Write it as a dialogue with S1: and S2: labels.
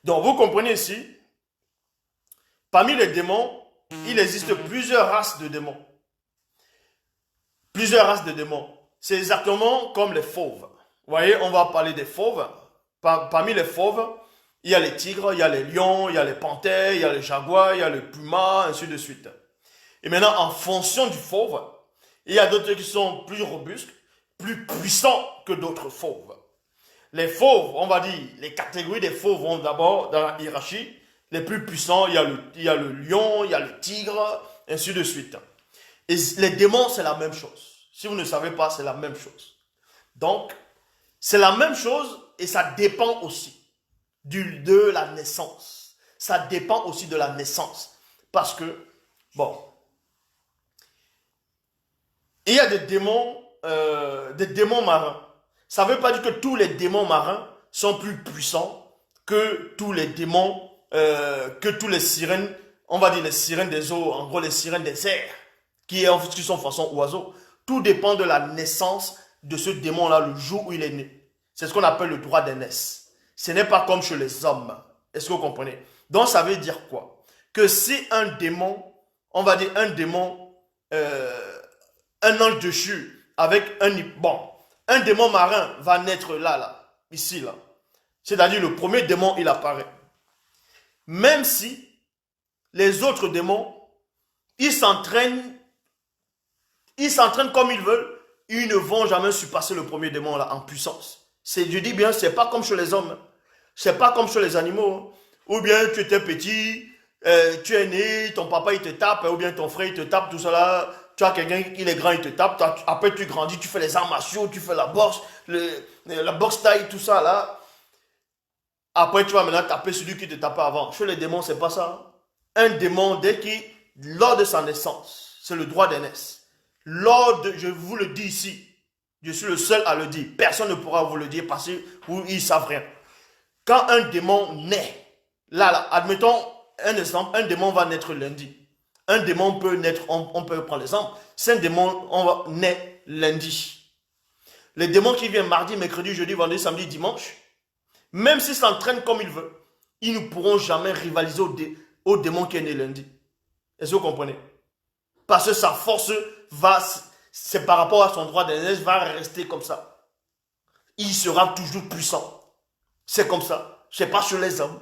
S1: Donc, vous comprenez ici, parmi les démons, il existe plusieurs races de démons. Plusieurs races de démons. C'est exactement comme les fauves. Vous voyez, on va parler des fauves. Parmi les fauves, il y a les tigres, il y a les lions, il y a les panthères, il y a les jaguars, il y a les pumas, ainsi de suite. Et maintenant, en fonction du fauve, il y a d'autres qui sont plus robustes, plus puissants que d'autres fauves. Les fauves, on va dire, les catégories des fauves vont d'abord dans la hiérarchie. Les plus puissants, il y a le lion, il y a le tigre, ainsi de suite. Et les démons, c'est la même chose. Si vous ne savez pas, c'est la même chose. Donc, c'est la même chose et ça dépend aussi de la naissance. Ça dépend aussi de la naissance. Parce que, bon, il y a des démons marins. Ça ne veut pas dire que tous les démons marins sont plus puissants que tous les démons, que tous les sirènes, on va dire les sirènes des eaux, en gros les sirènes des airs, qui sont façon oiseaux. Tout dépend de la naissance de ce démon-là, le jour où il est né. C'est ce qu'on appelle le droit d'aînesse. Ce n'est pas comme chez les hommes. Est-ce que vous comprenez? Donc ça veut dire quoi? Que si un démon, on va dire un démon, un ange déchu avec un démon marin va naître ici, là. C'est-à-dire le premier démon, il apparaît. Même si les autres démons, ils s'entraînent comme ils veulent, ils ne vont jamais surpasser le premier démon là en puissance. Je dis bien, c'est pas comme chez les hommes, c'est pas comme chez les animaux. Ou bien tu étais petit, tu es né, ton papa il te tape, ou bien ton frère il te tape, tout ça là. Tu as quelqu'un qui est grand, il te tape. Après tu grandis, tu fais les arts martiaux, tu fais la boxe, la boxe taille, tout ça là. Après tu vas maintenant taper celui qui te tapait avant. Chez les démons, c'est pas ça. Un démon, lors de sa naissance, c'est le droit d'aînesse. Je vous le dis ici, je suis le seul à le dire. Personne ne pourra vous le dire parce qu'ils ne savent rien. Quand un démon naît, admettons un exemple, un démon va naître lundi. Un démon peut naître, on peut prendre l'exemple, si un démon naît lundi. Les démons qui viennent mardi, mercredi, jeudi, vendredi, samedi, dimanche, même s'ils s'entraînent comme ils veulent, ils ne pourront jamais rivaliser au démon qui est né lundi. Est-ce que vous comprenez? Parce que sa force c'est par rapport à son droit d'aînesse, va rester comme ça. Il sera toujours puissant. C'est comme ça. Je ne sais pas sur les hommes.